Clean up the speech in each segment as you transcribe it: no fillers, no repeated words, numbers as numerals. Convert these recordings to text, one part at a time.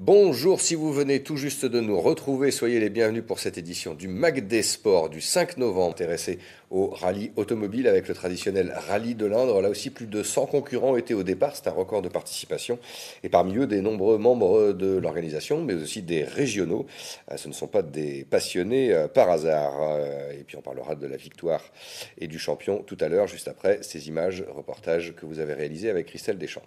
Bonjour, si vous venez tout juste de nous retrouver, soyez les bienvenus pour cette édition du Mag des Sports du 5 novembre, intéressé au rallye automobile avec le traditionnel rallye de l'Indre. Là aussi, plus de 100 concurrents étaient au départ, c'est un record de participation. Et parmi eux, des nombreux membres de l'organisation, mais aussi des régionaux. Ce ne sont pas des passionnés par hasard. Et puis on parlera de la victoire et du champion tout à l'heure, juste après ces images, reportages que vous avez réalisés avec Christelle Deschamps.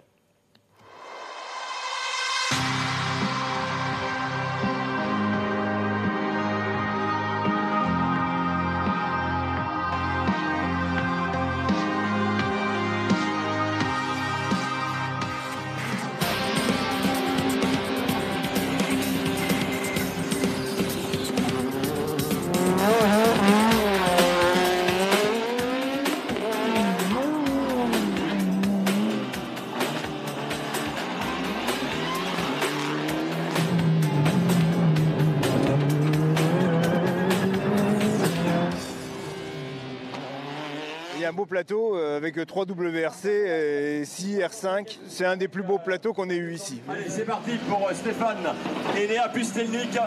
Il y a un beau plateau avec 3 WRC et 6 R5. C'est un des plus beaux plateaux qu'on ait eu ici. Allez, c'est parti pour Stéphane et Léa Pustelnik.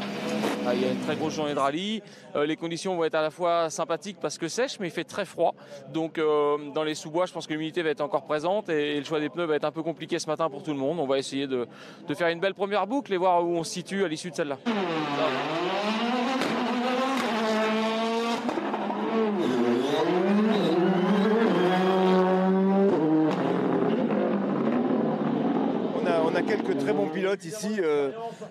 Il y a une très grosse journée de rallye. Les conditions vont être à la fois sympathiques parce que sèche, mais il fait très froid. Donc dans les sous-bois, je pense que l'humidité va être encore présente et le choix des pneus va être un peu compliqué ce matin pour tout le monde. On va essayer de faire une belle première boucle et voir où on se situe à l'issue de celle-là. On a quelques très bons pilotes ici.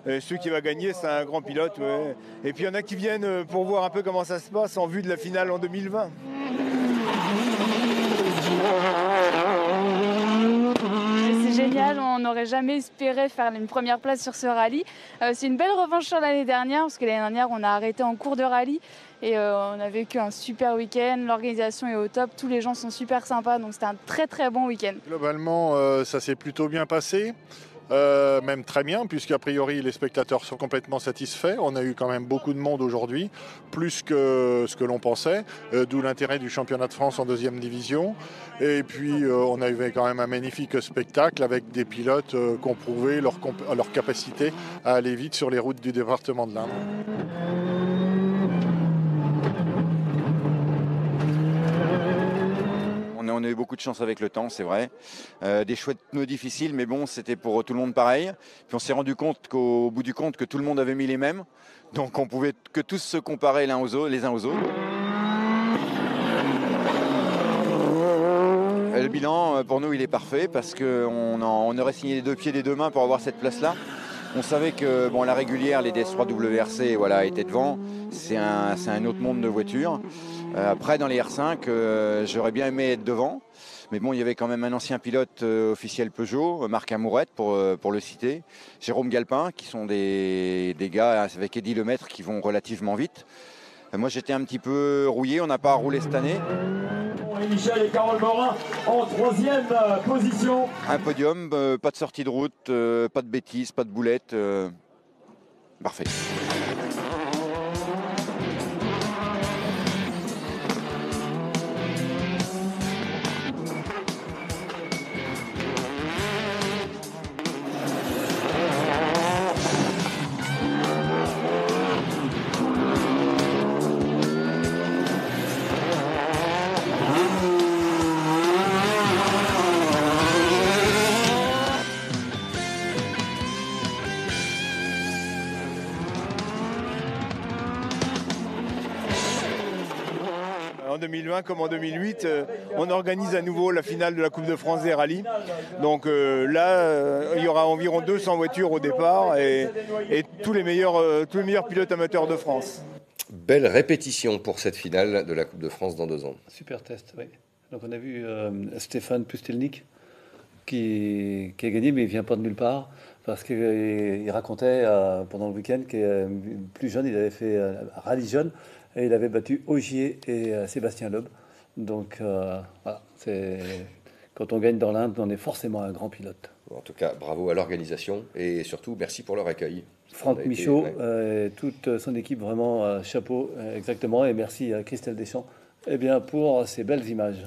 Celui qui va gagner, c'est un grand pilote. Ouais. Et puis il y en a qui viennent pour voir un peu comment ça se passe en vue de la finale en 2020. C'est génial, on n'aurait jamais espéré faire une première place sur ce rallye. C'est une belle revanche sur l'année dernière, parce que l'année dernière on a arrêté en cours de rallye et on a vécu un super week-end, l'organisation est au top, tous les gens sont super sympas, donc c'était un très très bon week-end. Globalement, ça s'est plutôt bien passé. Même très bien, puisqu'a priori les spectateurs sont complètement satisfaits. On a eu quand même beaucoup de monde aujourd'hui, plus que ce que l'on pensait, d'où l'intérêt du championnat de France en deuxième division. Et puis on a eu quand même un magnifique spectacle avec des pilotes qui ont prouvé leur capacité à aller vite sur les routes du département de l'Indre. On a eu beaucoup de chance avec le temps, c'est vrai. Des chouettes pneus difficiles, mais bon, c'était pour tout le monde pareil. Puis on s'est rendu compte qu'au bout du compte, que tout le monde avait mis les mêmes. Donc on pouvait que tous se comparer les uns aux autres. Le bilan, pour nous, il est parfait parce qu'on aurait signé les deux pieds des deux mains pour avoir cette place-là. On savait que la régulière, les DS3 WRC étaient devant. C'est un autre monde de voitures. Après, dans les R5, j'aurais bien aimé être devant. Mais bon, il y avait quand même un ancien pilote officiel Peugeot, Marc Amourette, pour le citer. Jérôme Galpin, qui sont des gars avec Eddy Lemaître qui vont relativement vite. Moi, j'étais un petit peu rouillé. On n'a pas roulé cette année. Et Michel et Carole Morin en troisième position. Un podium, pas de sortie de route, pas de bêtises, pas de boulettes. Parfait. En 2020 comme en 2008, on organise à nouveau la finale de la Coupe de France des rallyes. Donc là, il y aura environ 200 voitures au départ et tous les meilleurs pilotes amateurs de France. Belle répétition pour cette finale de la Coupe de France dans 2 ans. Super test, oui. Donc on a vu Stéphane Pustelnik qui a gagné, mais il vient pas de nulle part. Parce qu'il racontait pendant le week-end que plus jeune, il avait fait rallye jeune et il avait battu Ogier et Sébastien Loeb. Donc voilà, quand on gagne dans l'Inde, on est forcément un grand pilote. En tout cas, bravo à l'organisation et surtout merci pour leur accueil. Franck Michaud, toute son équipe, vraiment chapeau, exactement. Et merci à Christelle Deschamps pour ces belles images.